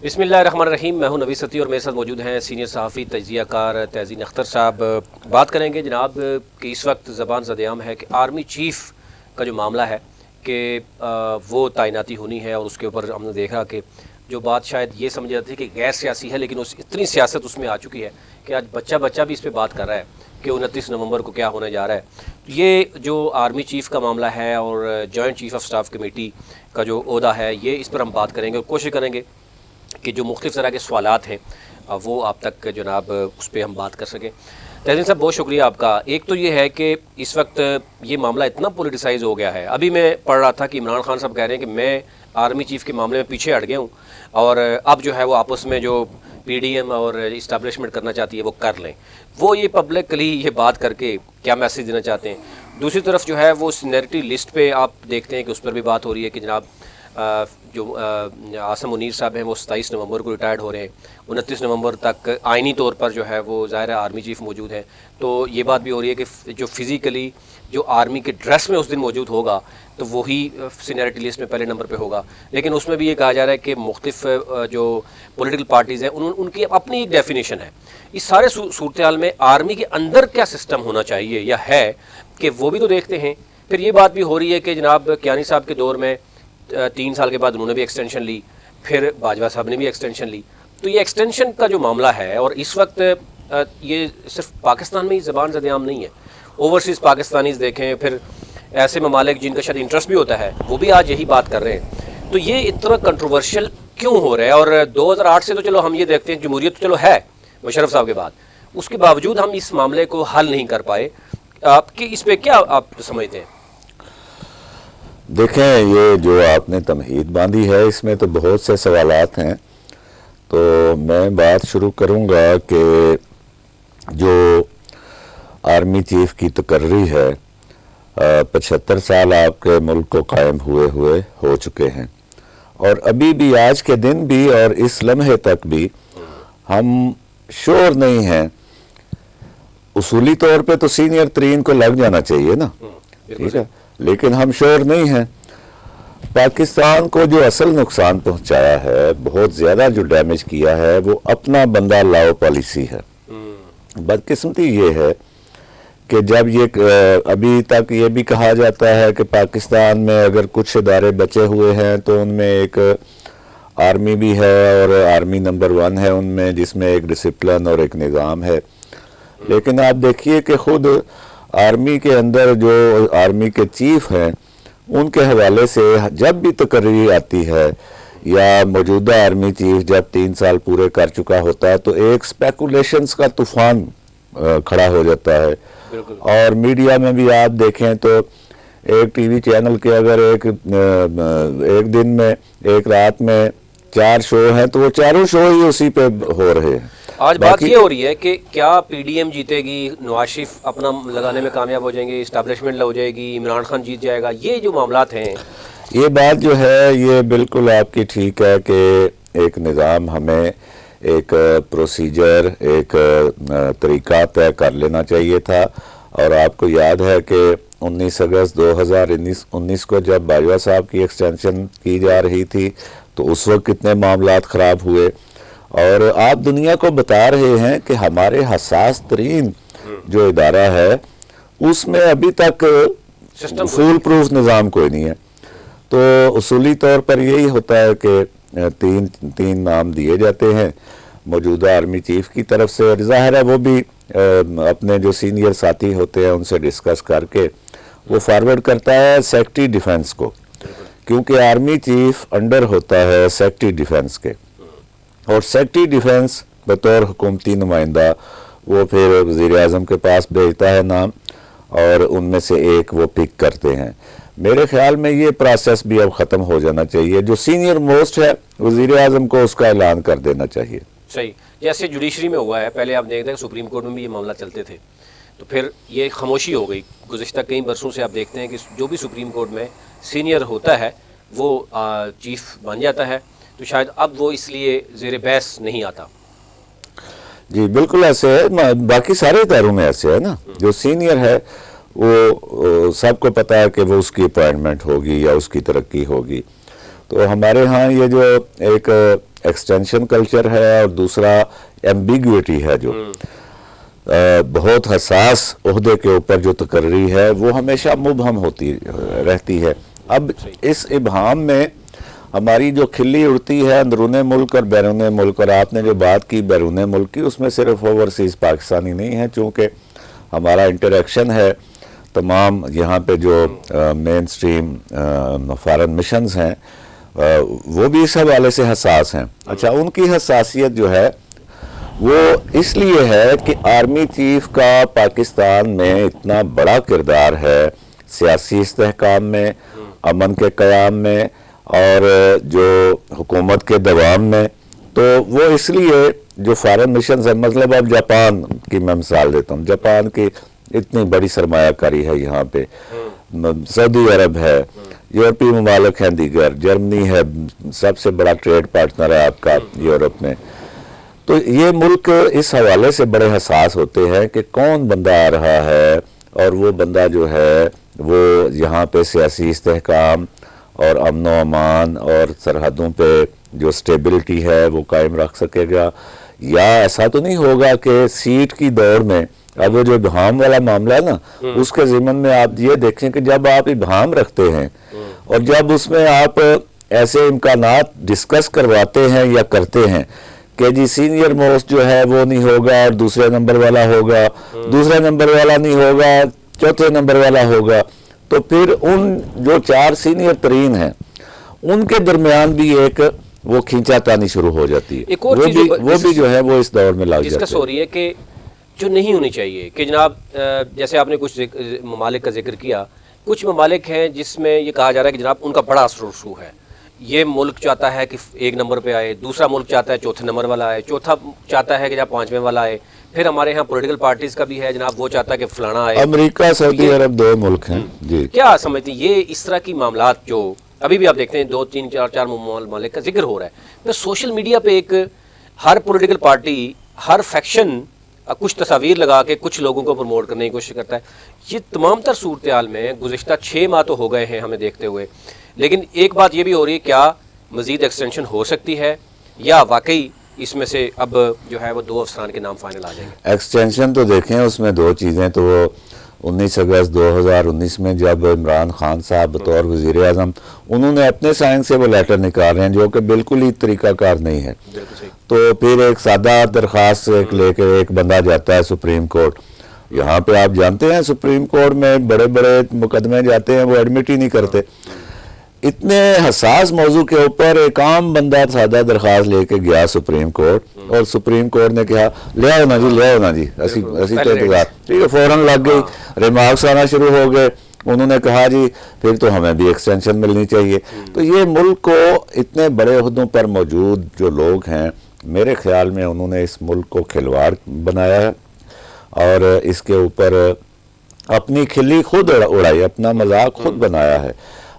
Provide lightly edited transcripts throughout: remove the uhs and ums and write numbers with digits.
بسم اللہ الرحمن الرحیم. میں ہوں نوید ستی اور میرے ساتھ موجود ہیں سینئر صحافی تجزیہ کار تہذین اختر صاحب. بات کریں گے جناب کہ اس وقت زبان زد عام ہے کہ آرمی چیف کا جو معاملہ ہے کہ وہ تعیناتی ہونی ہے، اور اس کے اوپر ہم نے دیکھا کہ جو بات شاید یہ سمجھ جاتی ہے کہ غیر سیاسی ہے، لیکن اتنی سیاست اس میں آ چکی ہے کہ آج بچہ بھی اس پہ بات کر رہا ہے کہ 29 نومبر کو کیا ہونے جا رہا ہے. یہ جو آرمی چیف کا معاملہ ہے اور joint chief of staff committee کا جو عہدہ ہے، یہ اس پر ہم بات کریں گے اور کوشش کریں گے کہ جو مختلف طرح کے سوالات ہیں وہ آپ تک جناب اس پہ ہم بات کر سکیں. تہذین صاحب بہت شکریہ آپ کا. ایک تو یہ ہے کہ اس وقت یہ معاملہ اتنا پولیٹیسائز ہو گیا ہے. ابھی میں پڑھ رہا تھا کہ عمران خان صاحب کہہ رہے ہیں کہ میں آرمی چیف کے معاملے میں پیچھے ہٹ گیا ہوں، اور اب جو ہے وہ آپس میں جو پی ڈی ایم اور اسٹیبلشمنٹ کرنا چاہتی ہے وہ کر لیں. وہ یہ پبلکلی یہ بات کر کے کیا میسیج دینا چاہتے ہیں؟ دوسری طرف جو ہے وہ سینیرٹی لسٹ پہ آپ دیکھتے ہیں کہ اس پر بھی بات ہو رہی ہے کہ جناب جو عاصم منیر صاحب ہیں وہ 27 نومبر کو ریٹائرڈ ہو رہے ہیں، 29 نومبر تک آئینی طور پر جو ہے وہ ظاہر ہے آرمی چیف موجود ہیں. تو یہ بات بھی ہو رہی ہے کہ جو فزیکلی جو آرمی کے ڈریس میں اس دن موجود ہوگا تو وہی سینیرٹی لسٹ میں پہلے نمبر پہ ہوگا. لیکن اس میں بھی یہ کہا جا رہا ہے کہ مختلف جو پولیٹیکل پارٹیز ہیں ان کی اپنی ایک ڈیفینیشن ہے. اس سارے صورتحال میں آرمی کے اندر کیا سسٹم ہونا چاہیے یا ہے کہ وہ بھی تو دیکھتے ہیں. پھر یہ بات بھی ہو رہی ہے کہ جناب کیانی صاحب کے دور میں 3 سال کے بعد انہوں نے بھی ایکسٹینشن لی، پھر باجوہ صاحب نے بھی ایکسٹینشن لی. تو یہ ایکسٹینشن کا جو معاملہ ہے، اور اس وقت یہ صرف پاکستان میں ہی زبان زد عام نہیں ہے، اوورسیز پاکستانیز دیکھیں، پھر ایسے ممالک جن کا شاید انٹرسٹ بھی ہوتا ہے وہ بھی آج یہی بات کر رہے ہیں. تو یہ اتنا کنٹروورشل کیوں ہو رہا ہے؟ اور 2008 سے تو چلو ہم یہ دیکھتے ہیں جمہوریت تو چلو ہے مشرف صاحب کے بعد، اس کے باوجود ہم اس معاملے کو حل نہیں کر پائے. آپ کی اس پہ کیا آپ سمجھتے ہیں؟ دیکھیں، یہ جو آپ نے تمہید باندھی ہے اس میں تو بہت سے سوالات ہیں. تو میں بات شروع کروں گا کہ جو آرمی چیف کی تقرری ہے، 75 سال آپ کے ملک کو قائم ہوئے ہو چکے ہیں، اور ابھی بھی آج کے دن بھی اور اس لمحے تک بھی ہم شور نہیں ہیں. اصولی طور پہ تو سینئر ترین کو لگ جانا چاہیے نا، ٹھیک ہے، لیکن ہم شور نہیں ہیں. پاکستان کو جو اصل نقصان پہنچایا ہے، بہت زیادہ جو ڈیمیج کیا ہے، وہ اپنا بندہ لاؤ پالیسی ہے. بدقسمتی یہ ہے کہ جب یہ ابھی تک یہ بھی کہا جاتا ہے کہ پاکستان میں اگر کچھ ادارے بچے ہوئے ہیں تو ان میں ایک آرمی بھی ہے، اور آرمی نمبر 1 ہے ان میں، جس میں ایک ڈسپلن اور ایک نظام ہے. لیکن آپ دیکھیے کہ خود آرمی کے اندر جو آرمی کے چیف ہیں، ان کے حوالے سے جب بھی تقرری آتی ہے، یا موجودہ آرمی چیف جب 3 سال پورے کر چکا ہوتا ہے، تو ایک سپیکولیشنز کا طوفان کھڑا ہو جاتا ہے. اور میڈیا میں بھی آپ دیکھیں تو ایک ٹی وی چینل کے اگر ایک دن میں ایک رات میں 4 شو ہیں تو وہ چاروں شو ہی اسی پہ ہو رہے ہیں. آج بات یہ ہو رہی ہے کہ کیا پی ڈی ایم جیتے گی، نواز شریف اپنا لگانے میں کامیاب ہو جائیں گے، اسٹیبلشمنٹ ہو جائے گی، عمران خان جیت جائے گا. یہ جو معاملات ہیں، یہ بات جو ہے یہ بالکل آپ کی ٹھیک ہے کہ ایک نظام ہمیں ایک پروسیجر، ایک طریقہ طے کر لینا چاہیے تھا. اور آپ کو یاد ہے کہ 19 اگست 2019 کو جب باجوہ صاحب کی ایکسٹینشن کی جا رہی تھی تو اس وقت کتنے معاملات خراب ہوئے. اور آپ دنیا کو بتا رہے ہیں کہ ہمارے حساس ترین جو ادارہ ہے اس میں ابھی تک فول پروف نظام کوئی نہیں ہے. تو اصولی طور پر یہی ہوتا ہے کہ تین نام دیے جاتے ہیں موجودہ آرمی چیف کی طرف سے، اور ظاہر ہے وہ بھی اپنے جو سینئر ساتھی ہوتے ہیں ان سے ڈسکس کر کے وہ فارورڈ کرتا ہے سیکٹری ڈیفنس کو، کیونکہ آرمی چیف انڈر ہوتا ہے سیکٹری ڈیفنس کے، اور سیکٹری ڈیفنس بطور حکومتی نمائندہ وہ پھر وزیر اعظم کے پاس بھیجتا ہے نام، اور ان میں سے ایک وہ پک کرتے ہیں. میرے خیال میں یہ پروسیس بھی اب ختم ہو جانا چاہیے. جو سینئر موسٹ ہے وزیر اعظم کو اس کا اعلان کر دینا چاہیے. صحیح، جیسے جوڈیشری میں ہوا ہے. پہلے آپ دیکھتے ہیں سپریم کورٹ میں بھی یہ معاملہ چلتے تھے، تو پھر یہ خاموشی ہو گئی. گزشتہ کئی برسوں سے آپ دیکھتے ہیں کہ جو بھی سپریم کورٹ میں سینئر ہوتا ہے وہ چیف بن جاتا ہے. تو شاید اب وہ اس لیے زیر بحث نہیں آتا. جی بالکل ایسے ہے، باقی سارے اداروں میں ایسے ہے نا. جو سینئر ہے وہ سب کو پتا ہے کہ وہ اس کی اپوائنٹمنٹ ہوگی یا اس کی ترقی ہوگی. تو ہمارے ہاں یہ جو ایک ایکسٹینشن کلچر ہے اور دوسرا ایمبیگوٹی ہے جو بہت حساس عہدے کے اوپر جو تقرری ہے وہ ہمیشہ مبہم ہوتی رہتی ہے. اب اس ابہام میں ہماری جو کھلی اڑتی ہے اندرون ملک اور بیرون ملک، اور آپ نے جو بات کی بیرون ملک کی، اس میں صرف اوورسیز پاکستانی نہیں ہیں، چونکہ ہمارا انٹریکشن ہے تمام یہاں پہ جو مین سٹریم فارن مشنز ہیں وہ بھی اس حوالے سے حساس ہیں. اچھا، ان کی حساسیت جو ہے وہ اس لیے ہے کہ آرمی چیف کا پاکستان میں اتنا بڑا کردار ہے سیاسی استحکام میں، امن کے قیام میں اور جو حکومت کے دوام میں. تو وہ اس لیے جو فارن مشنز ہیں، مطلب اب جاپان کی میں مثال دیتا ہوں، جاپان کی اتنی بڑی سرمایہ کاری ہے یہاں پہ، سعودی عرب ہے، یورپی ممالک ہیں دیگر، جرمنی ہے، سب سے بڑا ٹریڈ پارٹنر ہے آپ کا یورپ میں. تو یہ ملک اس حوالے سے بڑے حساس ہوتے ہیں کہ کون بندہ آ رہا ہے، اور وہ بندہ جو ہے وہ یہاں پہ سیاسی استحکام اور امن و امان اور سرحدوں پہ جو سٹیبلٹی ہے وہ قائم رکھ سکے گا، یا ایسا تو نہیں ہوگا کہ سیٹ کی دوڑ میں. اب وہ جو ابہام والا معاملہ ہے نا، اس کے ضمن میں آپ یہ دیکھیں کہ جب آپ ابہام رکھتے ہیں اور جب اس میں آپ ایسے امکانات ڈسکس کرواتے ہیں یا کرتے ہیں کہ جی سینئر موسٹ جو ہے وہ نہیں ہوگا اور دوسرے نمبر والا ہوگا، دوسرے نمبر والا نہیں ہوگا چوتھے نمبر والا ہوگا، تو پھر ان جو 4 سینئر ترین ہیں ان کے درمیان بھی ایک وہ کھینچا تانی شروع ہو جاتی ہے. ایک اور وہ بھی جو ہے وہ اس دور میں لگ جاتے ہیں. ڈسکس ہو رہی ہے کہ جو نہیں ہونی چاہیے کہ جناب جیسے آپ نے کچھ ممالک کا ذکر کیا، کچھ ممالک ہیں جس میں یہ کہا جا رہا ہے کہ جناب ان کا بڑا اثر و رسوخ ہے. یہ ملک چاہتا ہے کہ 1 نمبر پہ آئے، دوسرا ملک چاہتا ہے چوتھے نمبر والا آئے، چوتھا چاہتا ہے کہ جناب 5ویں والا آئے. پھر ہمارے ہاں پولیٹیکل پارٹیز کا بھی ہے جناب، وہ چاہتا ہے کہ فلانا آئے. امریکہ سعودی عرب 2 ملک ہیں. جی کیا سمجھتے ہیں یہ اس طرح کی معاملات جو ابھی بھی آپ دیکھتے ہیں 2 3 4 ممالک کا ذکر ہو رہا ہے، پھر سوشل میڈیا پہ ایک ہر پولیٹیکل پارٹی، ہر فیکشن کچھ تصاویر لگا کے کچھ لوگوں کو پروموٹ کرنے کی کوشش کرتا ہے. یہ تمام تر صورتحال میں گزشتہ 6 ماہ تو ہو گئے ہیں ہمیں دیکھتے ہوئے، لیکن ایک بات یہ بھی ہو رہی ہے، کیا مزید ایکسٹینشن ہو سکتی ہے یا واقعی اس میں سے اب جو ہے وہ 2 افسران کے نام فائنل آ جائیں گے؟ ایکسٹینشن تو دیکھیں اس میں 2 چیزیں، تو وہ 19 اگست 2019 میں جب عمران خان صاحب بطور وزیر اعظم انہوں نے اپنے سائن سے وہ لیٹر نکال رہے ہیں جو کہ بالکل ہی طریقہ کار نہیں ہے. تو پھر ایک سادہ درخواست لے کے ایک بندہ جاتا ہے سپریم کورٹ. یہاں پہ آپ جانتے ہیں سپریم کورٹ میں بڑے بڑے مقدمے جاتے ہیں وہ ایڈمٹ ہی نہیں کرتے. اتنے حساس موضوع کے اوپر ایک عام بندہ سادہ درخواست لے کے گیا سپریم کورٹ، اور سپریم کورٹ نے کہا لے آؤ نا جی، لے آؤ نا جی، اسی تو انتظار. ٹھیک ہے، فوراً لگ گئی، ریمارکس آنا شروع ہو گئے. انہوں نے کہا جی پھر تو ہمیں بھی ایکسٹینشن ملنی چاہیے. تو یہ ملک کو اتنے بڑے عہدوں پر موجود جو لوگ ہیں، میرے خیال میں انہوں نے اس ملک کو کھلواڑ بنایا ہے اور اس کے اوپر اپنی کھلی خود اڑائی، اپنا مذاق خود بنایا ہے.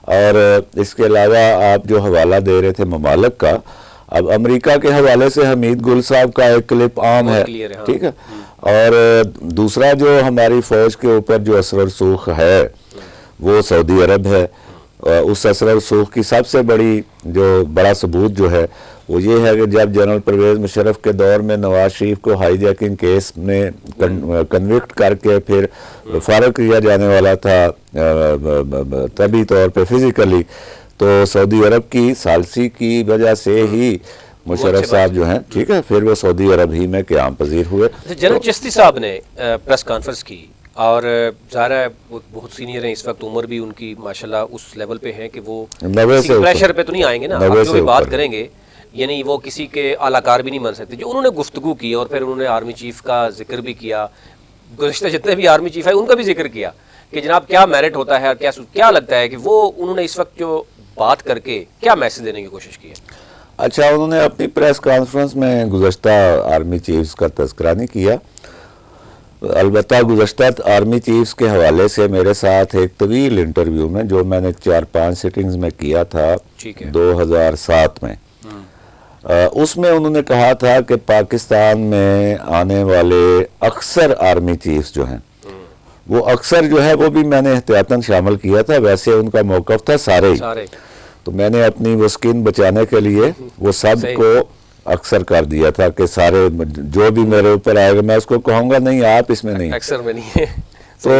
اور اس کے علاوہ آپ جو حوالہ دے رہے تھے ممالک کا، اب امریکہ کے حوالے سے حمید گل صاحب کا ایک کلپ عام ہے، ٹھیک ہے. اور دوسرا جو ہماری فوج کے اوپر جو اثر و رسوخ ہے وہ سعودی عرب ہے. اس اثر و رسوخ کی سب سے بڑا ثبوت جو ہے وہ یہ ہے کہ جب جنرل پرویز مشرف کے دور میں نواز شریف کو ہائی جیکنگ کیس میں کنوکٹ کر کے پھر فارغ کیا جانے والا تھا طبی طور پہ فزیکلی، تو سعودی عرب کی ثالثی کی وجہ سے ہی مشرف صاحب جو ہیں، ٹھیک ہے، پھر وہ سعودی عرب ہی میں قیام پذیر ہوئے. جنرل چشتی صاحب نے پریس کانفرنس کی، اور ظاہر ہے وہ بہت سینئر ہیں اس وقت، عمر بھی ان کی ماشاءاللہ اس لیول پہ ہیں کہ وہ پریشر پہ تو نہیں آئیں گے نا. آپ جو بھی بات کریں گے یعنی وہ کسی کے اعلیٰ کار بھی نہیں بن سکتے. جو انہوں نے گفتگو کی اور پھر انہوں نے آرمی چیف کا ذکر بھی کیا، گزشتہ جتنے بھی آرمی چیف ہیں ان کا بھی ذکر کیا کہ جناب کیا میرٹ ہوتا ہے اور کیا لگتا ہے کہ وہ انہوں نے اس وقت جو بات کر کے کیا میسج دینے کی کوشش کی ہے. اچھا، انہوں نے اپنی پریس کانفرنس میں گزشتہ آرمی چیفز کا تذکرہ نہیں کیا. البتہ گزشتہ آرمی چیفز کے حوالے سے میرے ساتھ ایک طویل انٹرویو میں جو میں نے 4-5 سیٹنگز میں کیا تھا 2007 میں، اس میں انہوں نے کہا تھا کہ پاکستان میں آنے والے اکثر آرمی چیفز جو ہیں، وہ اکثر جو ہے وہ بھی میں نے احتیاطاً شامل کیا تھا، ویسے ان کا موقف تھا سارے. تو میں نے اپنی وہ سکن بچانے کے لیے وہ سب کو اکثر کر دیا تھا کہ سارے جو بھی میرے اوپر آئے گا میں اس کو کہوں گا نہیں آپ اس میں نہیں، اکثر میں نہیں ہے. تو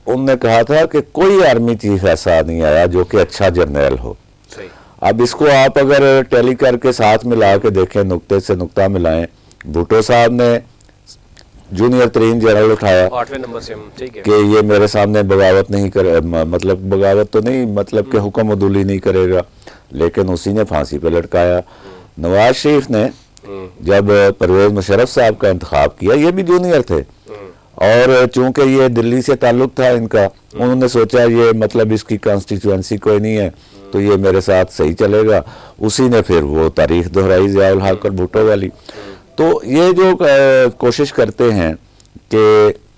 انہوں نے کہا تھا کہ کوئی آرمی چیف ایسا نہیں آیا جو کہ اچھا جرنیل ہو. صحیح. اب اس کو آپ اگر ٹیلی کر کے ساتھ ملا کے دیکھیں، نقطے سے نقطہ ملائیں، بھٹو صاحب نے جونیئر ترین جنرل اٹھایا 8ویں نمبر سے ہم ٹھیک ہے کہ یہ میرے سامنے بغاوت نہیں کرے، مطلب بغاوت تو نہیں، مطلب کہ حکم عدولی نہیں کرے گا، لیکن اسی نے پھانسی پہ لٹکایا. نواز شریف نے جب پرویز مشرف صاحب کا انتخاب کیا، یہ بھی جونیئر تھے، اور چونکہ یہ دلی سے تعلق تھا ان کا، انہوں نے سوچا یہ مطلب اس کی کانسٹیچوئنسی کوئی نہیں ہے تو یہ میرے ساتھ صحیح چلے گا. اسی نے پھر وہ تاریخ دہرائی ضیاء الحق اور بھٹو والی. تو یہ جو کوشش کرتے ہیں کہ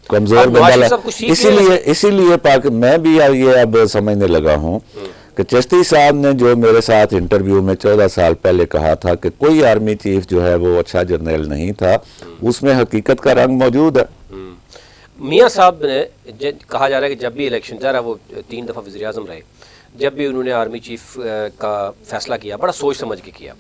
کمزور بندہ، اسی لیے میں بھی یہ اب سمجھنے لگا ہوں کہ چشتی صاحب نے جو میرے ساتھ انٹرویو میں 14 سال پہلے کہا تھا کہ کوئی آرمی چیف جو ہے وہ اچھا جرنیل نہیں تھا، اس میں حقیقت کا رنگ موجود ہے. میاں صاحب نے کہا جا رہا ہے کہ جب بھی الیکشن جا رہا، وہ 3 دفعہ وزیر اعظم رہے، جب بھی انہوں نے آرمی چیف کا فیصلہ کیا بڑا سوچ سمجھ کے کیا،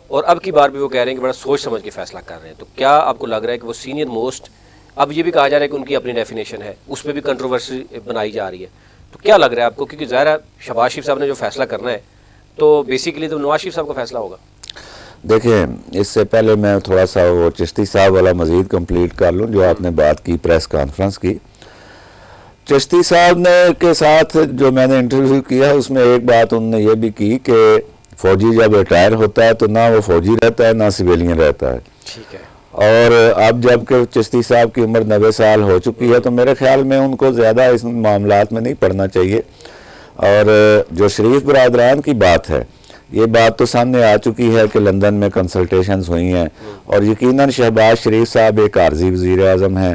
اور اب کی بار بھی وہ کہہ رہے ہیں کہ بڑا سوچ سمجھ کے فیصلہ کر رہے ہیں. تو کیا آپ کو لگ رہا ہے کہ وہ سینئر موسٹ، اب یہ بھی کہا جا رہا ہے کہ ان کی اپنی ڈیفینیشن ہے، اس پہ بھی کنٹروورسی بنائی جا رہی ہے، تو کیا لگ رہا ہے آپ کو؟ کیونکہ ظاہر ہے شہباز شریف صاحب نے جو فیصلہ کرنا ہے تو بیسیکلی تو نواز شریف صاحب کا فیصلہ ہوگا. دیکھیں، اس سے پہلے میں تھوڑا سا وہ چشتی صاحب والا مزید کمپلیٹ کر لوں جو آپ نے بات کی پریس کانفرنس کی. چشتی صاحب نے کے ساتھ جو میں نے انٹرویو کیا اس میں ایک بات انہوں نے یہ بھی کی کہ فوجی جب ریٹائر ہوتا ہے تو نہ وہ فوجی رہتا ہے نہ سویلین رہتا ہے. ٹھیک ہے. اور اب جب کہ چشتی صاحب کی عمر 90 سال ہو چکی ہے تو میرے خیال میں ان کو زیادہ اس معاملات میں نہیں پڑنا چاہیے. اور جو شریف برادران کی بات ہے، یہ بات تو سامنے آ چکی ہے کہ لندن میں کنسلٹیشنز ہوئی ہیں، اور یقیناً شہباز شریف صاحب ایک عارضی وزیر اعظم ہیں،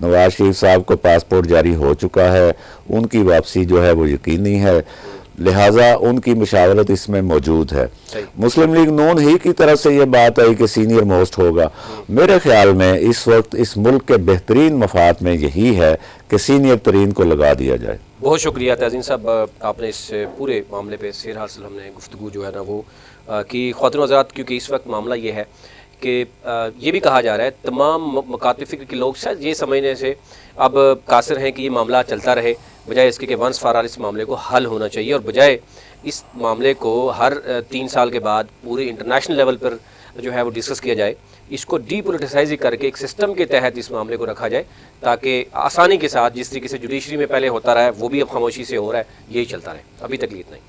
نواز شریف صاحب کو پاسپورٹ جاری ہو چکا ہے، ان کی واپسی جو ہے وہ یقینی ہے، لہٰذا ان کی مشاورت اس میں موجود ہے. مسلم لیگ نون ہی کی طرف سے یہ بات آئی کہ سینئر موسٹ ہوگا. میرے خیال میں اس وقت اس ملک کے بہترین مفاد میں یہی ہے کہ سینئر ترین کو لگا دیا جائے. بہت شکریہ تہذین صاحب، آپ نے اس پورے معاملے پہ سیر حاصل، ہم نے گفتگو جو ہے نا وہ کی. خواتین و حضرات، کیونکہ اس وقت معاملہ یہ ہے کہ یہ بھی کہا جا رہا ہے تمام مکاتب فکر کے لوگ شاید یہ سمجھنے سے اب قاصر ہیں کہ یہ معاملہ چلتا رہے، بجائے اس کے کہ ونس فار آل اس معاملے کو حل ہونا چاہیے، اور بجائے اس معاملے کو ہر 3 سال کے بعد پورے انٹرنیشنل لیول پر جو ہے وہ ڈسکس کیا جائے، اس کو ڈی پولیٹیسائز کر کے ایک سسٹم کے تحت اس معاملے کو رکھا جائے، تاکہ آسانی کے ساتھ جس طریقے سے جوڈیشری میں پہلے ہوتا رہا ہے وہ بھی اب خاموشی سے ہو رہا ہے، یہی چلتا رہے. ابھی تک اتنا ہی.